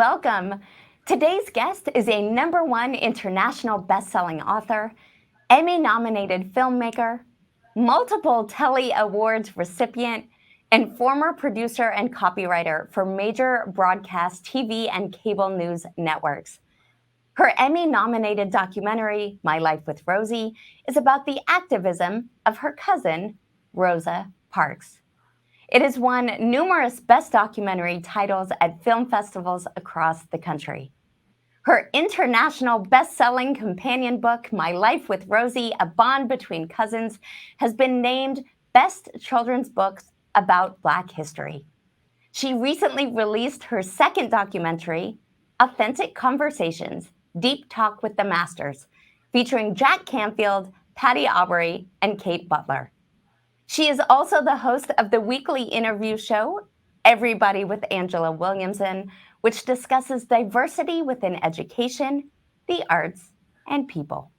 welcome. Today's guest is a #1 international best-selling author, Emmy-nominated filmmaker, multiple Telly Awards recipient, and former producer and copywriter for major broadcast TV and cable news networks. Her Emmy-nominated documentary, My Life with Rosie, is about the activism of her cousin, Rosa Parks. It has won numerous Best Documentary titles at film festivals across the country. Her international best-selling companion book, My Life with Rosie, A Bond Between Cousins, has been named Best Children's Books About Black History. She recently released her second documentary, Authentic Conversations, Deep Talk with the Masters, featuring Jack Canfield, Patty Aubrey, and Kate Butler. She is also the host of the weekly interview show, Everybody with Angela Williamson, which discusses diversity within education, the arts, and people.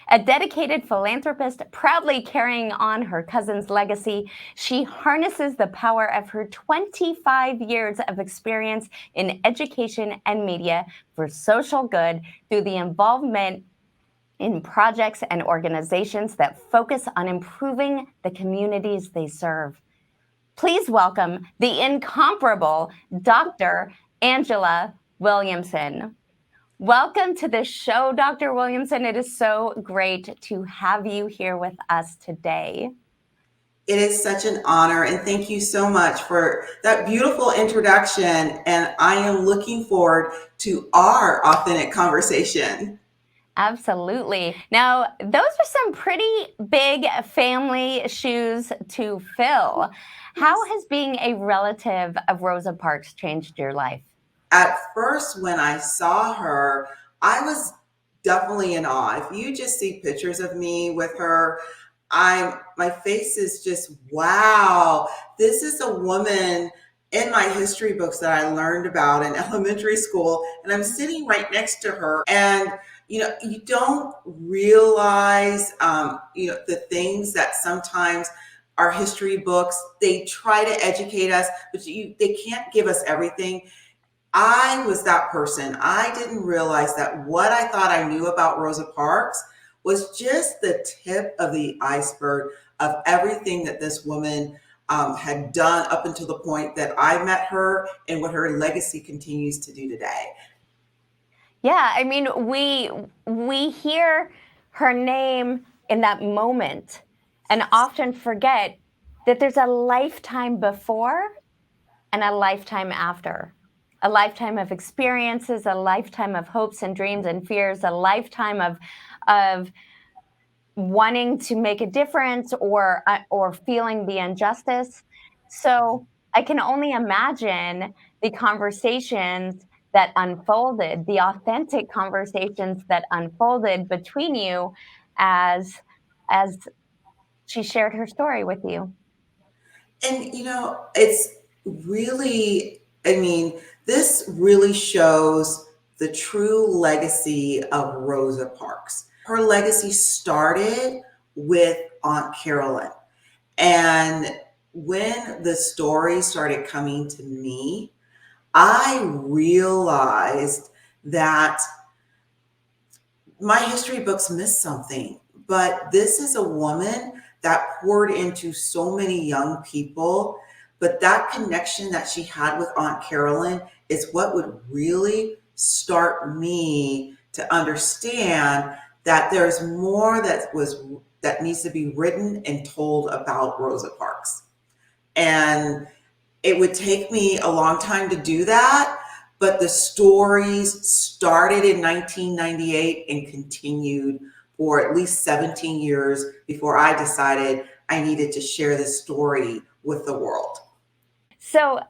A dedicated philanthropist proudly carrying on her cousin's legacy, she harnesses the power of her 25 years of experience in education and media for social good through the involvement in projects and organizations that focus on improving the communities they serve. Please welcome the incomparable Dr. Angela Williamson. Welcome to the show, Dr. Williamson. It is so great to have you here with us today. It is such an honor, and thank you so much for that beautiful introduction. And I am looking forward to our authentic conversation. Absolutely. Now, those are some pretty big family shoes to fill. How has being a relative of Rosa Parks changed your life? At first, when I saw her, I was definitely in awe. If you just see pictures of me with her, my face is just, wow, this is a woman in my history books that I learned about in elementary school, and I'm sitting right next to her. And you don't realize, the things that sometimes our history books, they try to educate us, but they can't give us everything. I was that person. I didn't realize that what I thought I knew about Rosa Parks was just the tip of the iceberg of everything that this woman had done up until the point that I met her, and what her legacy continues to do today. Yeah, I mean, we hear her name in that moment and often forget that there's a lifetime before and a lifetime after. A lifetime of experiences, a lifetime of hopes and dreams and fears, a lifetime of wanting to make a difference or feeling the injustice. So I can only imagine the conversations that unfolded, the authentic conversations that unfolded between you as she shared her story with you. And it's really, this really shows the true legacy of Rosa Parks. Her legacy started with Aunt Carolyn. And when the story started coming to me, I realized that my history books missed something. But this is a woman that poured into so many young people. But that connection that she had with Aunt Carolyn is what would really start me to understand that there's more that needs to be written and told about Rosa Parks. And it would take me a long time to do that, but the stories started in 1998 and continued for at least 17 years before I decided I needed to share this story with the world. So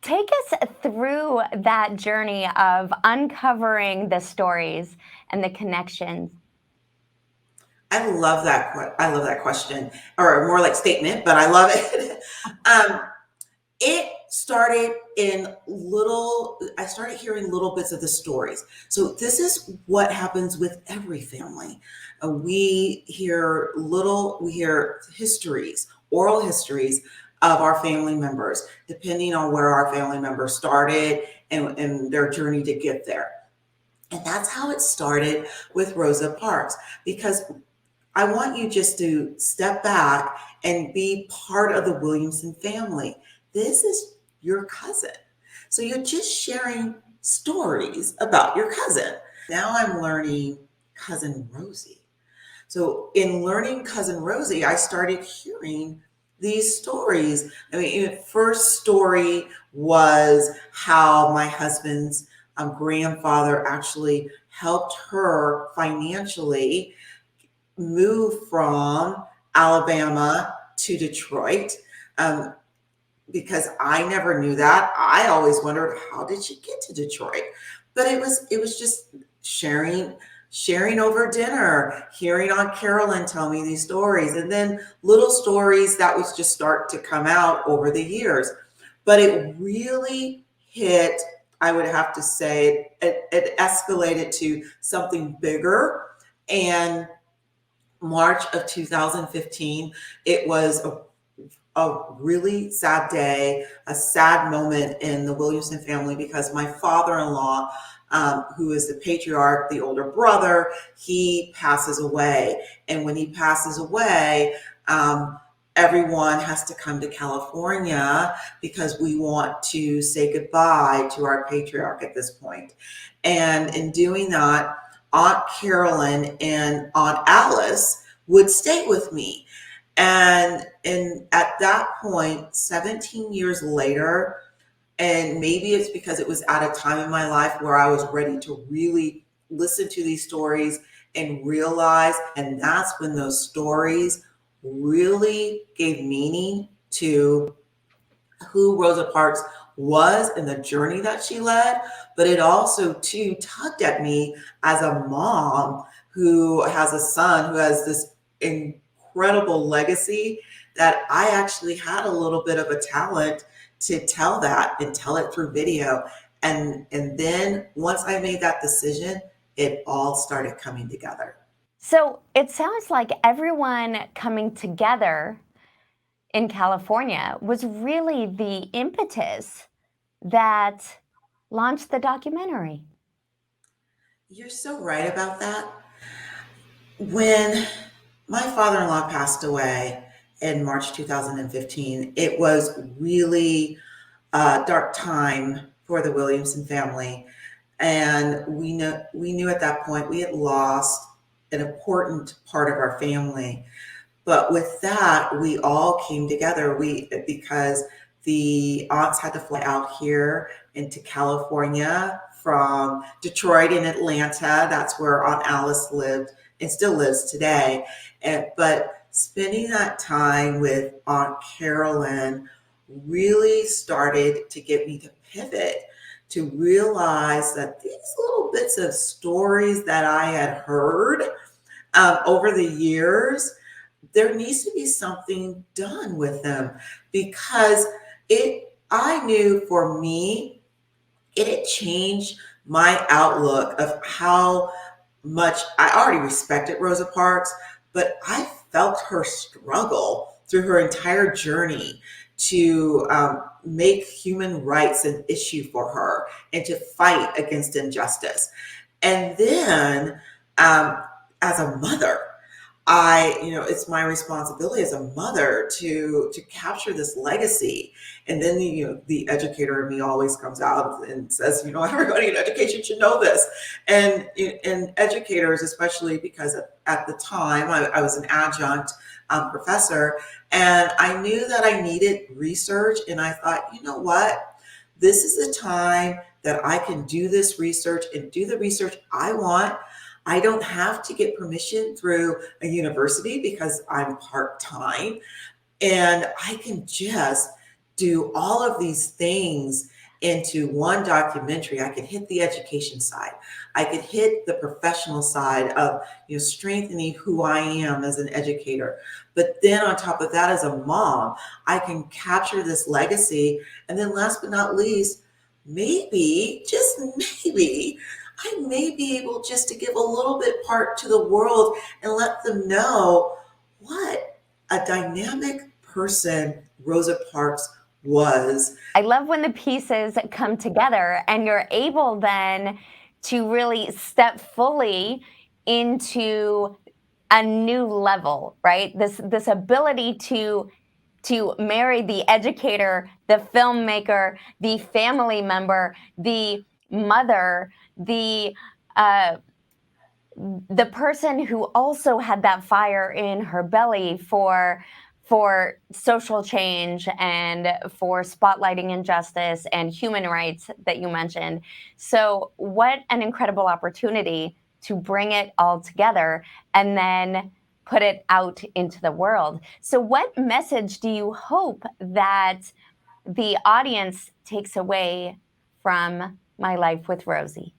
take us through that journey of uncovering the stories and the connections. I love that question, or more like statement, but I love it. It started I started hearing little bits of the stories. So this is what happens with every family. We hear histories, oral histories of our family members, depending on where our family members started and their journey to get there. And that's how it started with Rosa Parks, because I want you just to step back and be part of the Williamson family. This is your cousin. So you're just sharing stories about your cousin. Now I'm learning Cousin Rosie. So in learning Cousin Rosie, I started hearing these stories. I mean, the first story was how my husband's grandfather actually helped her financially move from Alabama to Detroit. Because I never knew that. I always wondered, how did she get to Detroit? But it was just sharing over dinner, hearing Aunt Carolyn tell me these stories, and then little stories that would just start to come out over the years. But it really hit, I would have to say, it escalated to something bigger. And March of 2015, it was a really sad day, a sad moment in the Williamson family, because my father-in-law, who is the patriarch, the older brother, he passes away. And when he passes away, everyone has to come to California because we want to say goodbye to our patriarch at this point. And in doing that, Aunt Carolyn and Aunt Alice would stay with me. And at that point, 17 years later, and maybe it's because it was at a time in my life where I was ready to really listen to these stories and realize, and that's when those stories really gave meaning to who Rosa Parks was and the journey that she led. But it also too tugged at me as a mom who has a son who has this incredible legacy, that I actually had a little bit of a talent to tell that and tell it through video. And then once I made that decision, it all started coming together. So it sounds like everyone coming together in California was really the impetus that launched the documentary. You're so right about that. When my father-in-law passed away in March 2015, it was really a dark time for the Williamson family. And we knew at that point we had lost an important part of our family. But with that, we all came together. Because the aunts had to fly out here into California from Detroit and Atlanta. That's where Aunt Alice lived and still lives today. But spending that time with Aunt Carolyn really started to get me to pivot, to realize that these little bits of stories that I had heard over the years, there needs to be something done with them, because I knew for me, it had changed my outlook of how much I already respected Rosa Parks, but I felt her struggle through her entire journey to make human rights an issue for her and to fight against injustice. And then as a mother, it's my responsibility as a mother to capture this legacy. And then the educator in me always comes out and says, everybody in education should know this. And educators, especially because at the time I was an adjunct professor, and I knew that I needed research. And I thought, you know what? This is the time that I can do this research and do the research I want. I don't have to get permission through a university because I'm part-time, and I can just do all of these things into one documentary. I could hit the education side. I could hit the professional side of strengthening who I am as an educator. But then on top of that, as a mom, I can capture this legacy. And then last but not least, maybe, just maybe, I may be able just to give a little bit part to the world and let them know what a dynamic person Rosa Parks was. I love when the pieces come together and you're able then to really step fully into a new level, right? This ability to marry the educator, the filmmaker, the family member, the mother, the person who also had that fire in her belly for social change and for spotlighting injustice and human rights that you mentioned. So what an incredible opportunity to bring it all together and then put it out into the world. So what message do you hope that the audience takes away from My Life with Rosie?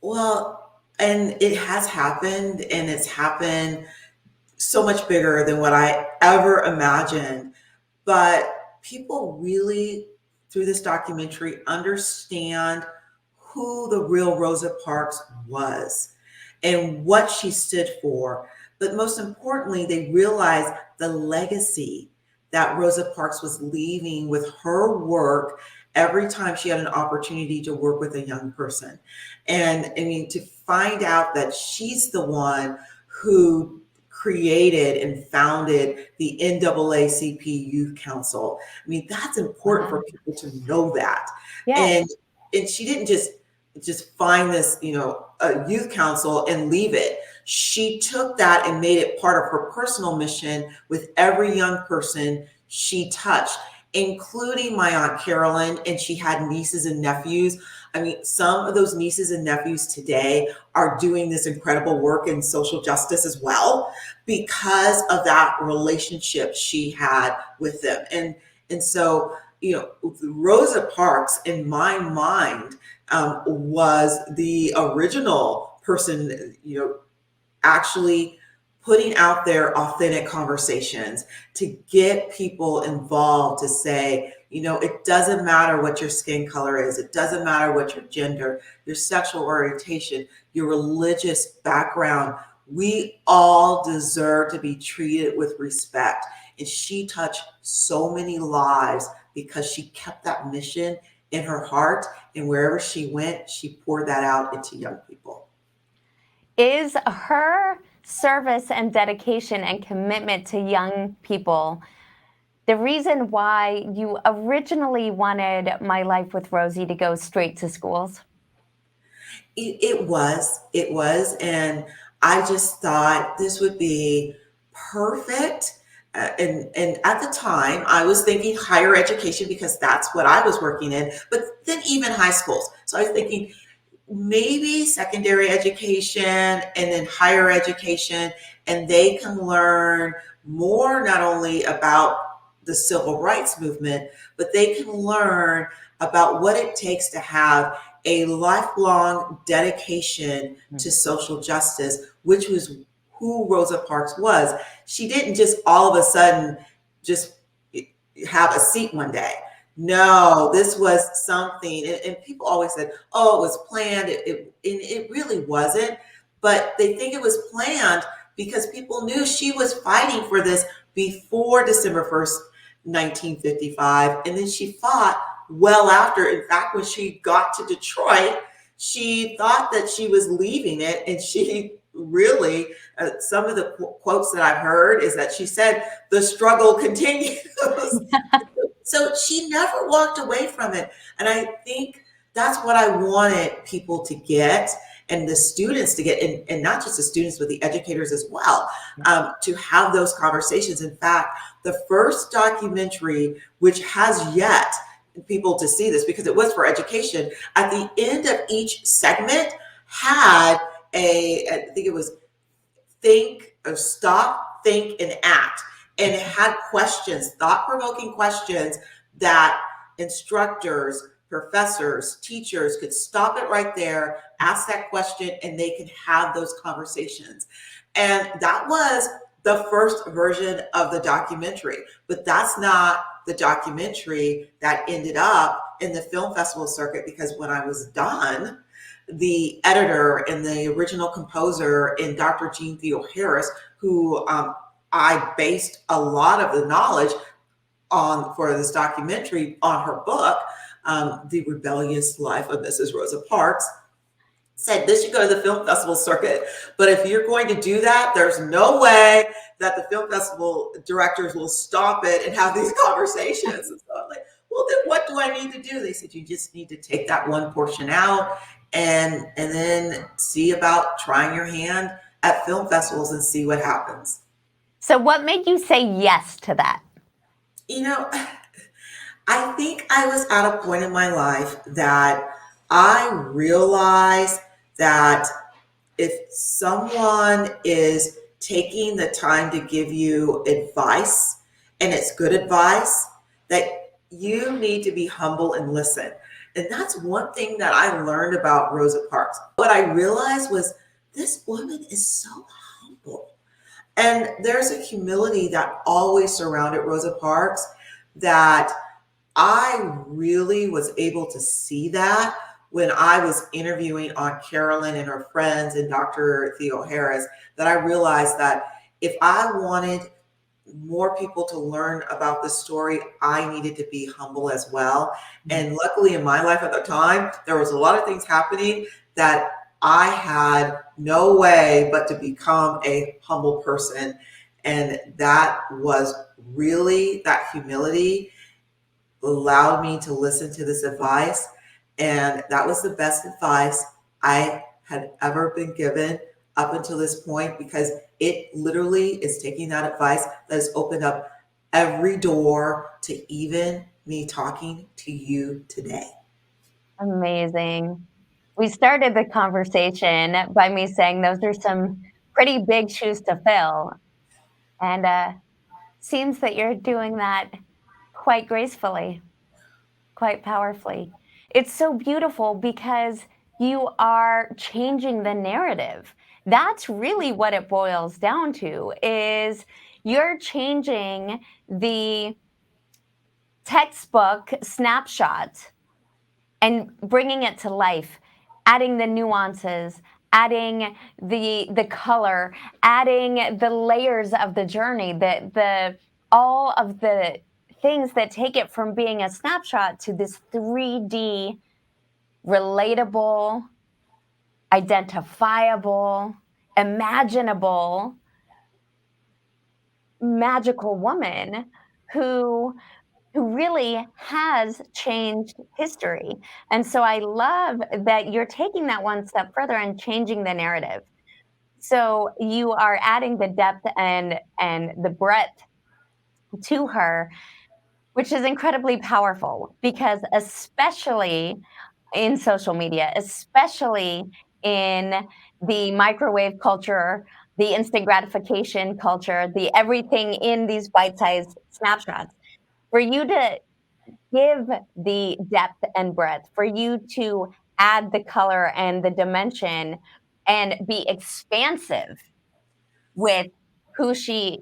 Well, and it has happened, and it's happened so much bigger than what I ever imagined. But people really, through this documentary, understand who the real Rosa Parks was and what she stood for. But most importantly, they realize the legacy that Rosa Parks was leaving with her work every time she had an opportunity to work with a young person. And I mean, to find out that she's the one who created and founded the NAACP Youth Council. I mean, that's important for people to know that. Yes. And she didn't just find this, a youth council and leave it. She took that and made it part of her personal mission with every young person she touched, including my Aunt Carolyn, and she had nieces and nephews. I mean, some of those nieces and nephews today are doing this incredible work in social justice as well because of that relationship she had with them. And so, Rosa Parks, in my mind, was the original person, actually putting out their authentic conversations to get people involved, to say, it doesn't matter what your skin color is. It doesn't matter what your gender, your sexual orientation, your religious background. We all deserve to be treated with respect. And she touched so many lives because she kept that mission in her heart. And wherever she went, she poured that out into young people. Is her service and dedication and commitment to young people the reason why you originally wanted My Life with Rosie to go straight to schools? It was. And I just thought this would be perfect. And at the time, I was thinking higher education because that's what I was working in, but then even high schools. So I was thinking maybe secondary education and then higher education, and they can learn more not only about the civil rights movement, but they can learn about what it takes to have a lifelong dedication to social justice, which was who Rosa Parks was. She didn't just all of a sudden just have a seat one day. No, this was something, and people always said, oh, it was planned. It really wasn't, but they think it was planned because people knew she was fighting for this before December 1st, 1955. And then she fought well after. In fact, when she got to Detroit, she thought that she was leaving it. And she really, some of the quotes that I've heard is that she said, the struggle continues. So she never walked away from it. And I think that's what I wanted people to get and the students to get, and not just the students, but the educators as well, to have those conversations. In fact, the first documentary, which has yet people to see this because it was for education, at the end of each segment had I think it was think, or stop, think, and act. And it had questions, thought-provoking questions that instructors, professors, teachers could stop it right there, ask that question, and they could have those conversations. And that was the first version of the documentary. But that's not the documentary that ended up in the film festival circuit, because when I was done, the editor and the original composer and Dr. Jean Theo Harris, who I based a lot of the knowledge on for this documentary on her book, The Rebellious Life of Mrs. Rosa Parks. Said this should go to the film festival circuit. But if you're going to do that, there's no way that the film festival directors will stop it and have these conversations. And so I'm like, well, then what do I need to do? They said, you just need to take that one portion out and then see about trying your hand at film festivals and see what happens. So, what made you say yes to that? You know, I think I was at a point in my life that I realized that if someone is taking the time to give you advice and it's good advice, that you need to be humble and listen. And that's one thing that I learned about Rosa Parks. What I realized was this woman is so humble. And there's a humility that always surrounded Rosa Parks that I really was able to see that when I was interviewing Aunt Carolyn and her friends and Dr. Theo Harris, that I realized that if I wanted more people to learn about this story, I needed to be humble as well. And luckily in my life at the time, there was a lot of things happening that I had no way but to become a humble person. And that was really, that humility allowed me to listen to this advice. And that was the best advice I had ever been given up until this point, because it literally is taking that advice that has opened up every door to even me talking to you today. Amazing. We started the conversation by me saying those are some pretty big shoes to fill. And seems that you're doing that quite gracefully, quite powerfully. It's so beautiful because you are changing the narrative. That's really what it boils down to, is you're changing the textbook snapshot and bringing it to life, adding the nuances, adding the color, adding the layers of the journey, the all of the things that take it from being a snapshot to this 3D, relatable, identifiable, imaginable, magical woman who really has changed history. And so I love that you're taking that one step further and changing the narrative. So you are adding the depth and the breadth to her, which is incredibly powerful because especially in social media, especially in the microwave culture, the instant gratification culture, the everything in these bite-sized snapshots, for you to give the depth and breadth, for you to add the color and the dimension and be expansive with who she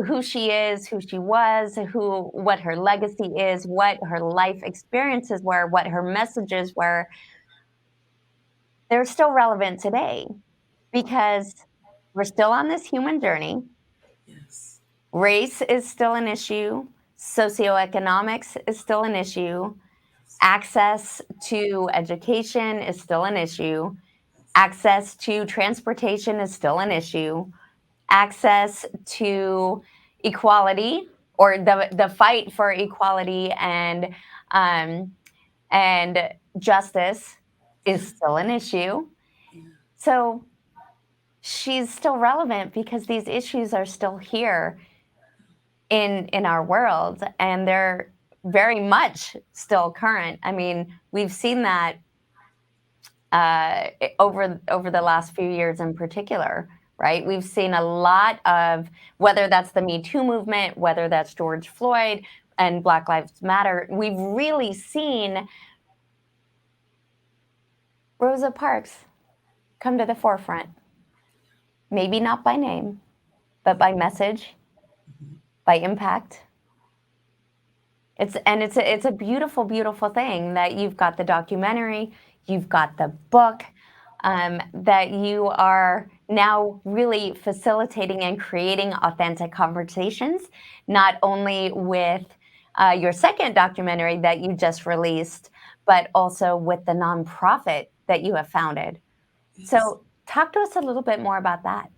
who she is, who she was, who what her legacy is, what her life experiences were, what her messages were. They're still relevant today because we're still on this human journey. Yes. Race is still an issue. Socioeconomics is still an issue. Access to education is still an issue. Access to transportation is still an issue. Access to equality, or the fight for equality um, and justice, is still an issue. So she's still relevant because these issues are still here in our world, and they're very much still current. I mean, we've seen that over the last few years in particular, right? We've seen a lot of, whether that's the Me Too movement, whether that's George Floyd and Black Lives Matter, we've really seen Rosa Parks come to the forefront. Maybe not by name, but by message, by impact. It's a beautiful, beautiful thing that you've got the documentary, you've got the book. that you are now really facilitating and creating authentic conversations, not only with your second documentary that you just released, but also with the nonprofit that you have founded. Yes. So, talk to us a little bit more about that.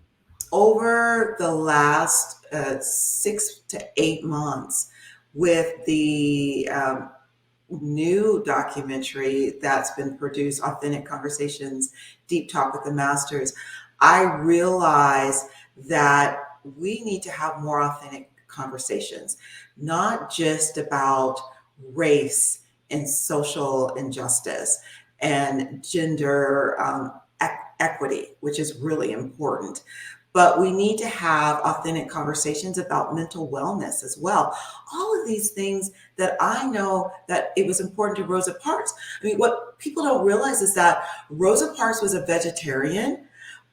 Over the last 6 to 8 months, with the new documentary that's been produced, Authentic Conversations, Deep Talk with the Masters, I realize that we need to have more authentic conversations, not just about race and social injustice and gender equity, which is really important. But we need to have authentic conversations about mental wellness as well. All of these things that I know that it was important to Rosa Parks. I mean, what people don't realize is that Rosa Parks was a vegetarian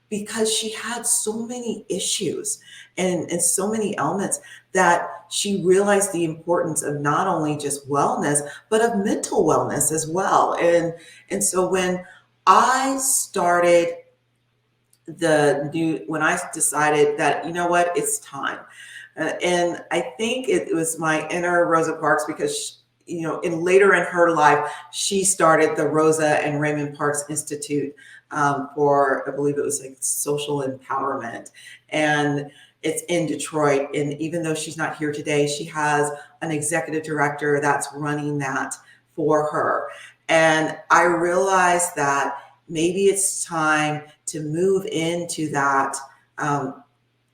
because she had so many issues and so many elements that she realized the importance of not only just wellness, but of mental wellness as well. And so when I started when I decided that, you know what, it's time. And I think it was my inner Rosa Parks because, later in her life, she started the Rosa and Raymond Parks Institute for, I believe it was like social empowerment. And it's in Detroit. And even though she's not here today, she has an executive director that's running that for her. And I realized that maybe it's time to move into that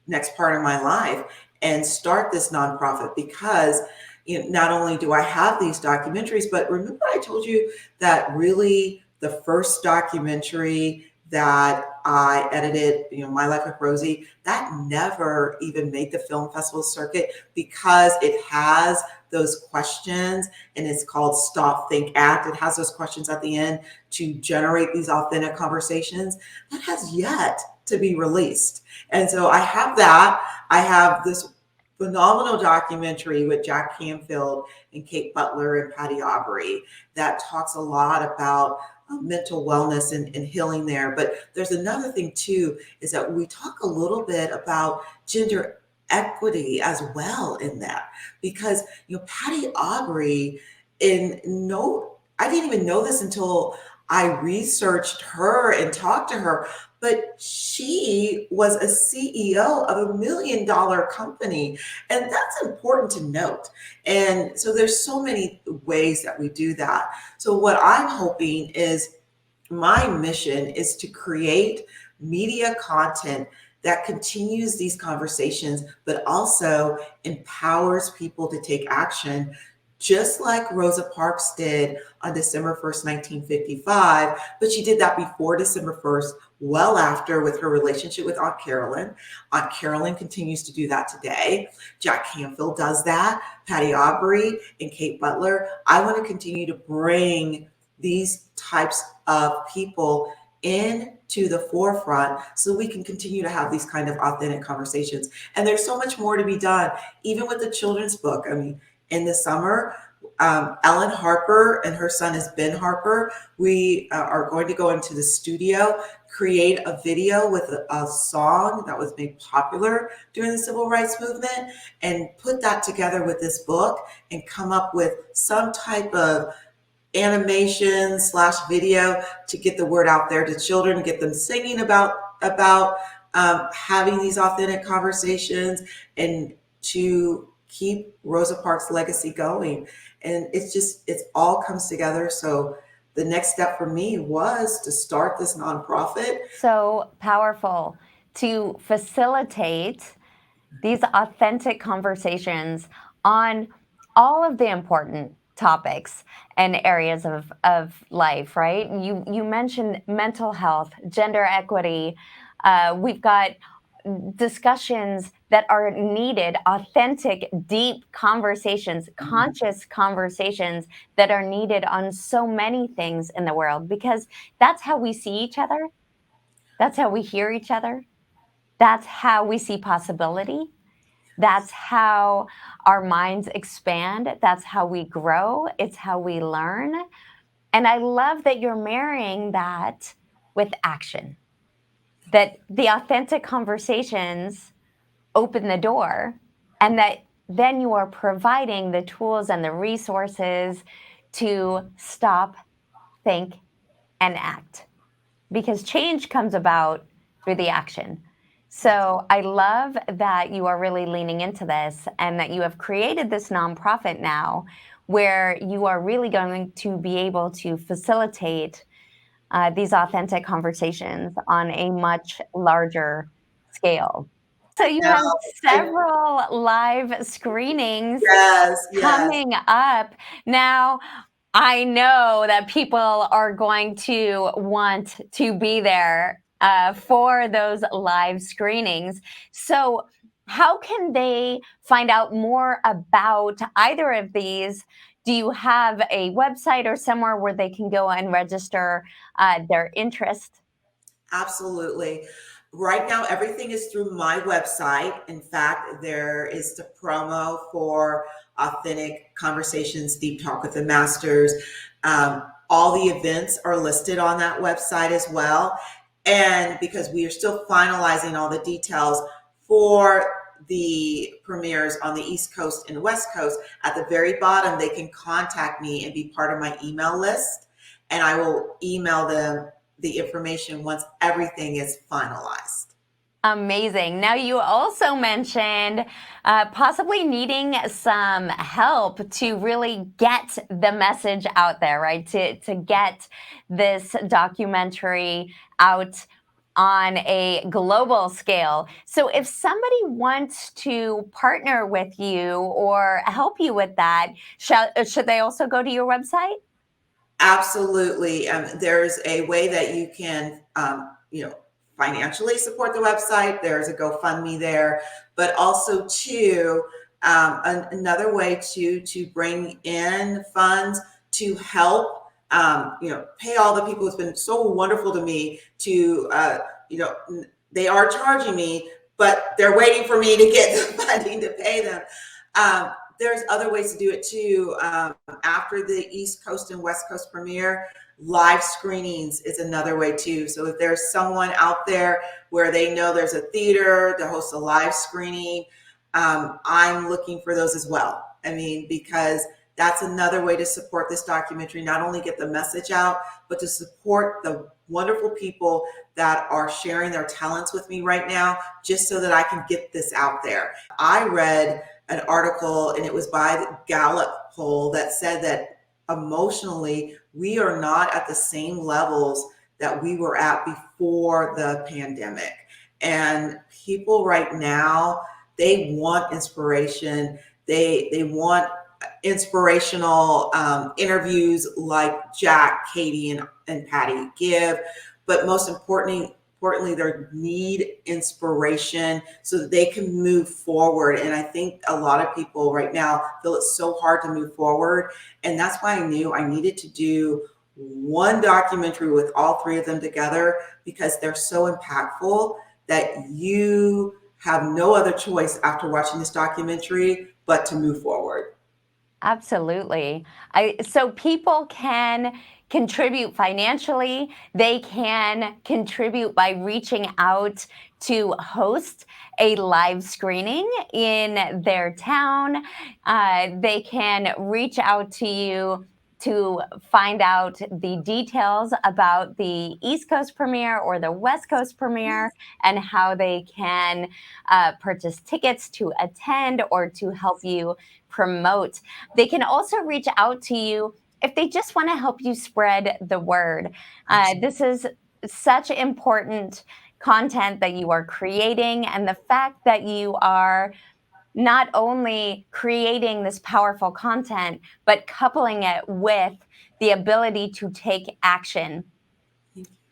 next part of my life and start this nonprofit because not only do I have these documentaries, but remember I told you that really the first documentary that I edited, My Life with Rosie, that never even made the film festival circuit because it has those questions, and it's called Stop, Think, Act. It has those questions at the end to generate these authentic conversations. That has yet to be released. And so I have that. I have this phenomenal documentary with Jack Canfield and Kate Butler and Patty Aubrey that talks a lot about mental wellness and healing there. But there's another thing too, is that we talk a little bit about gender equity as well in that, because Patty Aubrey, I didn't even know this until I researched her and talked to her, but she was a CEO of $1 million company. And that's important to note. And so there's so many ways that we do that. So what I'm hoping is, my mission is to create media content that continues these conversations, but also empowers people to take action, just like Rosa Parks did on December 1st, 1955. But she did that before December 1st, well after, with her relationship with Aunt Carolyn. Aunt Carolyn continues to do that today. Jack Canfield does that. Patty Aubrey and Kate Butler. I want to continue to bring these types of people into the forefront so we can continue to have these kind of authentic conversations. And there's so much more to be done, even with the children's book. I mean, in the summer, Ellen Harper and her son is Ben Harper. We are going to go into the studio, create a video with a song that was made popular during the civil rights movement, and put that together with this book and come up with some type of animation / video to get the word out there to children, get them singing about having these authentic conversations, and to keep Rosa Parks' legacy going. And it all comes together. So the next step for me was to start this nonprofit. So powerful to facilitate these authentic conversations on all of the important topics and areas of life, right? You mentioned mental health, gender equity. We've got discussions that are needed, authentic, deep conversations, conscious conversations that are needed on so many things in the world, because that's how we see each other. That's how we hear each other. That's how we see possibility. That's how our minds expand. That's how we grow. It's how we learn. And I love that you're marrying that with action. That the authentic conversations open the door, and that then you are providing the tools and the resources to stop, think, and act. Because change comes about through the action. So I love that you are really leaning into this and that you have created this nonprofit now where you are really going to be able to facilitate these authentic conversations on a much larger scale. So you Now, have I, several live screenings yes, yes. coming up. Now, I know that people are going to want to be there for those live screenings. So, how can they find out more about either of these? Do you have a website or somewhere where they can go and register their interest? Absolutely. Right now, everything is through my website. In fact, there is the promo for Authentic Conversations, Deep Talk with the Masters. All the events are listed on that website as well. And because we are still finalizing all the details for the premieres on the East Coast and West Coast, at the very bottom, they can contact me and be part of my email list. And I will email them the information once everything is finalized. Amazing. Now, you also mentioned possibly needing some help to really get the message out there, right? To get this documentary out on a global scale. So, if somebody wants to partner with you or help you with that, should they also go to your website? Absolutely. There's a way that you can, financially support the website. There's a GoFundMe there, but also too, another way to bring in funds to help, pay all the people who's been so wonderful to me to, they are charging me, but they're waiting for me to get the funding to pay them. There's other ways to do it too. After the East Coast and West Coast premiere, live screenings is another way too. So if there's someone out there where they know there's a theater that hosts a live screening, I'm looking for those as well. I mean, because that's another way to support this documentary, not only get the message out, but to support the wonderful people that are sharing their talents with me right now, just so that I can get this out there. I read an article, and it was by the Gallup poll, that said that emotionally we are not at the same levels that we were at before the pandemic. And people right now, they want inspiration. They want inspirational interviews like Jack, Katie, and Patty give. But most importantly, they need inspiration so that they can move forward. And I think a lot of people right now feel it's so hard to move forward. And that's why I knew I needed to do one documentary with all three of them together, because they're so impactful that you have no other choice after watching this documentary but to move forward. Absolutely. So people can contribute financially. They can contribute by reaching out to host a live screening in their town. They can reach out to you to find out the details about the East Coast premiere or the West Coast premiere and how they can purchase tickets to attend or to help you promote. They can also reach out to you if they just want to help you spread the word. This is such important content that you are creating, and the fact that you are not only creating this powerful content, but coupling it with the ability to take action.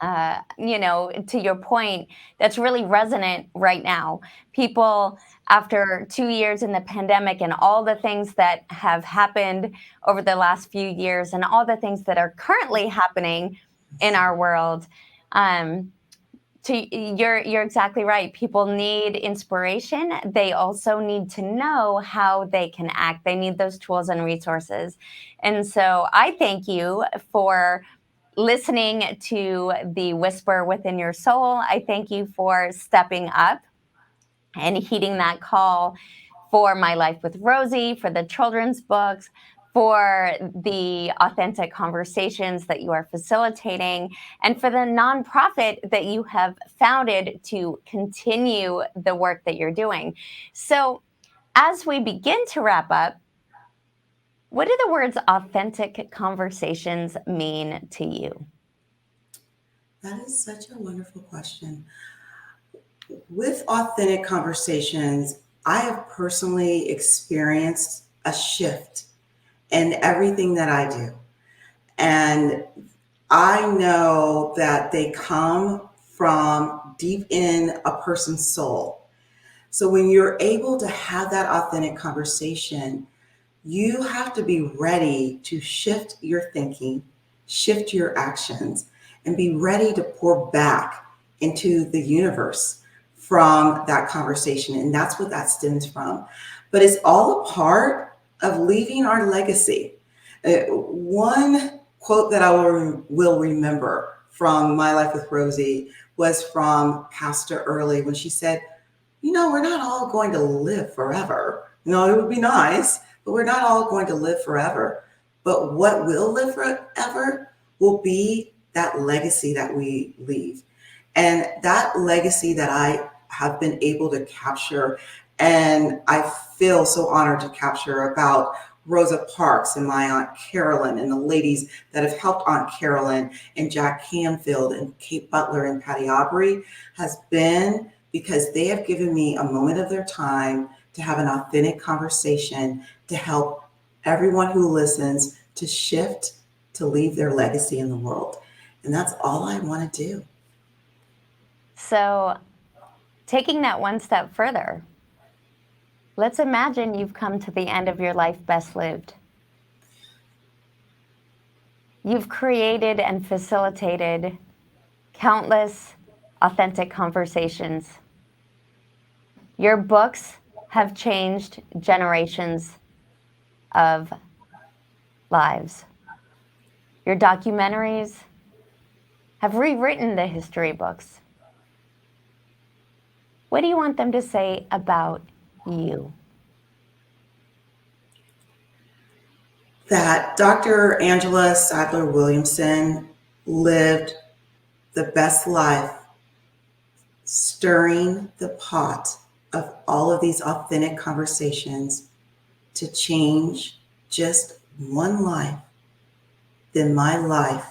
To your point, that's really resonant right now. People, after 2 years in the pandemic and all the things that have happened over the last few years and all the things that are currently happening in our world, you're exactly right. People need inspiration. They also need to know how they can act. They need those tools and resources. And so I thank you for listening to the whisper within your soul. I thank you for stepping up and heeding that call for My Life with Rosie, for the children's books, for the authentic conversations that you are facilitating, and for the nonprofit that you have founded to continue the work that you're doing. So, as we begin to wrap up, what do the words authentic conversations mean to you? That is such a wonderful question. With authentic conversations, I have personally experienced a shift in everything that I do. And I know that they come from deep in a person's soul. So when you're able to have that authentic conversation, you have to be ready to shift your thinking, shift your actions, and be ready to pour back into the universe from that conversation. And that's what that stems from. But it's all a part of leaving our legacy. One quote that I will remember from My Life with Rosie was from Pastor Early when she said, we're not all going to live forever. It would be nice, but we're not all going to live forever. But what will live forever will be that legacy that we leave. And that legacy that I have been able to capture, and I feel so honored to capture, about Rosa Parks and my Aunt Carolyn and the ladies that have helped Aunt Carolyn and Jack Canfield and Kate Butler and Patty Aubrey, has been because they have given me a moment of their time to have an authentic conversation to help everyone who listens to shift, to leave their legacy in the world. And that's all I want to do. So, taking that one step further, let's imagine you've come to the end of your life best lived. You've created and facilitated countless authentic conversations. Your books have changed generations of lives. Your documentaries have rewritten the history books. What do you want them to say about you? That Dr. Angela Williamson lived the best life, stirring the pot of all of these authentic conversations to change just one life, then my life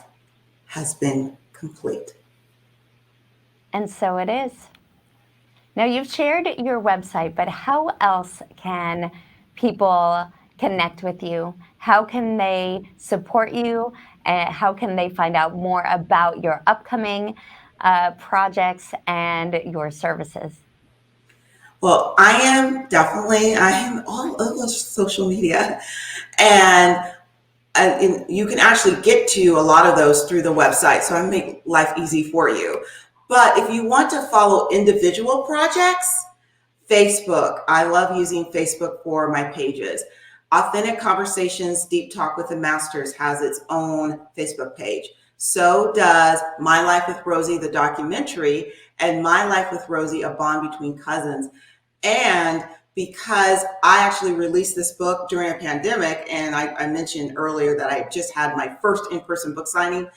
has been complete. And so it is. Now, you've shared your website, but how else can people connect with you? How can they support you? How can they find out more about your upcoming projects and your services? Well, I am all over social media, and you can actually get to a lot of those through the website. So I make life easy for you. But if you want to follow individual projects, Facebook. I love using Facebook for my pages. Authentic Conversations, Deep Talk with the Masters has its own Facebook page. So does My Life with Rosie, the documentary, and My Life with Rosie, A Bond Between Cousins. And because I actually released this book during a pandemic, and I mentioned earlier that I just had my first in-person book signing,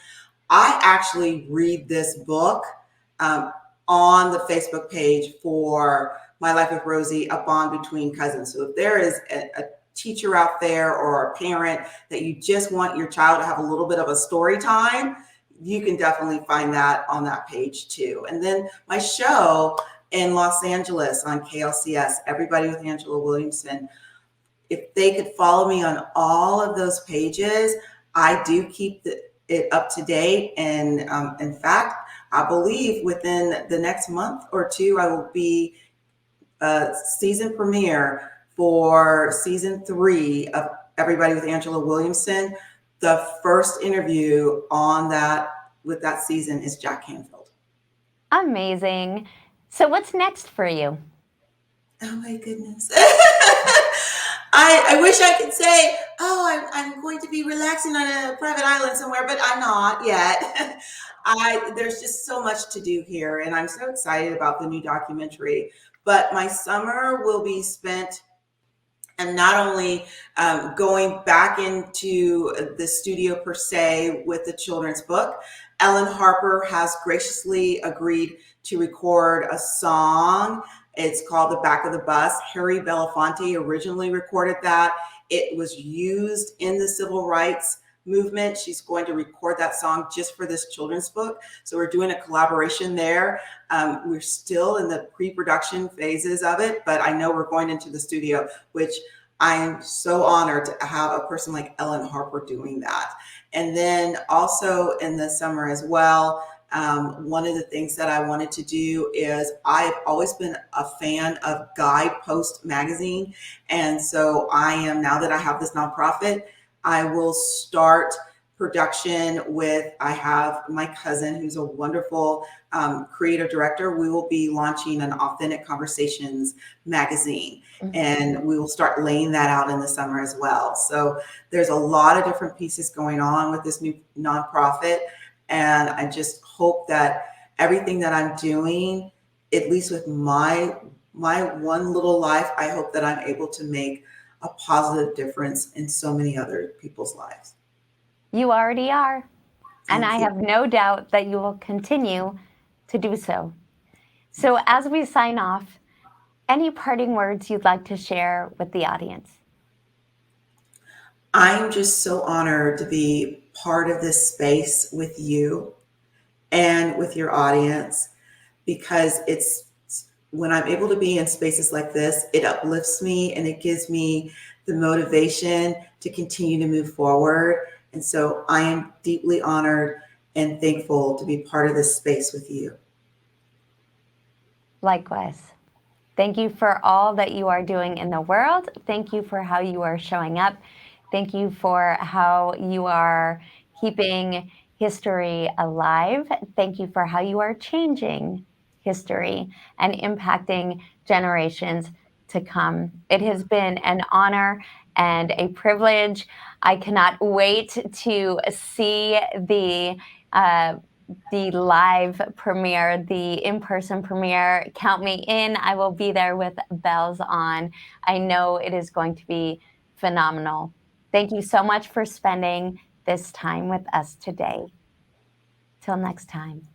I actually read this book on the Facebook page for My Life with Rosie, A Bond Between Cousins. So if there is a teacher out there or a parent that you just want your child to have a little bit of a story time, you can definitely find that on that page too. And then my show in Los Angeles on KLCS, Everybody with Angela Williamson, if they could follow me on all of those pages, I do keep it up to date. And in fact, I believe within the next month or two, I will be season premiere for season 3 of Everybody with Angela Williamson. The first interview on that with that season is Jack Canfield. Amazing. So what's next for you? Oh my goodness. I wish I could say oh, I'm going to be relaxing on a private island somewhere, but I'm not yet. There's just so much to do here, and I'm so excited about the new documentary. But my summer will be spent and not only going back into the studio per se with the children's book. Ellen Harper has graciously agreed to record a song. It's called The Back of the Bus. Harry Belafonte originally recorded that. It was used in the civil rights movement. She's going to record that song just for this children's book. So we're doing a collaboration there. We're still in the pre-production phases of it, but I know we're going into the studio, which I'm so honored to have a person like Ellen Harper doing that. And then also in the summer as well, one of the things that I wanted to do is I've always been a fan of Guidepost magazine. And so I am, now that I have this nonprofit, I will start production with, I have my cousin who's a wonderful creative director. We will be launching an Authentic Conversations magazine, and we will start laying that out in the summer as well. So there's a lot of different pieces going on with this new nonprofit, and I just hope that everything that I'm doing, at least with my one little life, I hope that I'm able to make a positive difference in so many other people's lives. You already are. And Thank I you. have no doubt that you will continue to do so. So as we sign off, any parting words you'd like to share with the audience? I'm just so honored to be part of this space with you and with your audience, because it's when I'm able to be in spaces like this, it uplifts me and it gives me the motivation to continue to move forward. And so I am deeply honored and thankful to be part of this space with you. Likewise. Thank you for all that you are doing in the world. Thank you for how you are showing up. Thank you for how you are keeping history alive. Thank you for how you are changing history and impacting generations to come. It has been an honor and a privilege. I cannot wait to see the live premiere, the in-person premiere. Count me in. I will be there with bells on. I know it is going to be phenomenal. Thank you so much for spending this time with us today. Till next time.